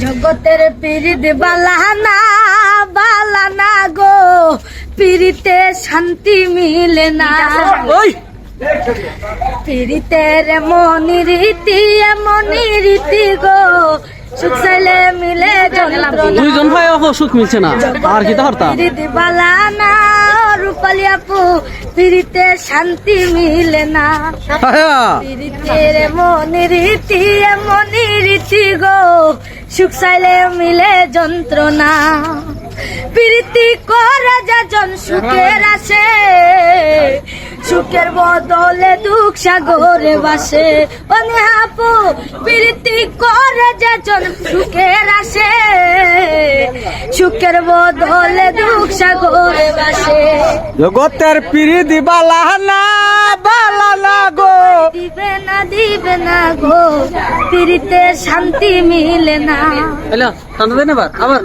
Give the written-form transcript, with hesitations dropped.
জগতের পিরিত বালানা বালানা গো, পিরিতে শান্তি মিলে না। পিরিতের এমনই রীতি গো, সুখ চাইলে মিলে যন্ত্রণা। দুইজন ভাই সুখ মিলছে না, আর কি হরতাম। পিরিত বালানা রূপালী আপু, পিরিতে শান্তি মিলে না। পিরিতের এমনই রীতি গো, সুখ চাইলে মিলে যন্ত্রণা। প্রীতি করে যাজন সুখের আসে, সুখের বদলে দুঃখ সাগরে বাসে। আপু প্রীতি করে যাজন সুখের আসে, সুখের বদলে দুঃখ সাগরে বাসে। জগতের পিরিতি বালানা বালানা গো, দিবে না গো, পিরিতে শান্তি মিলে না। আবার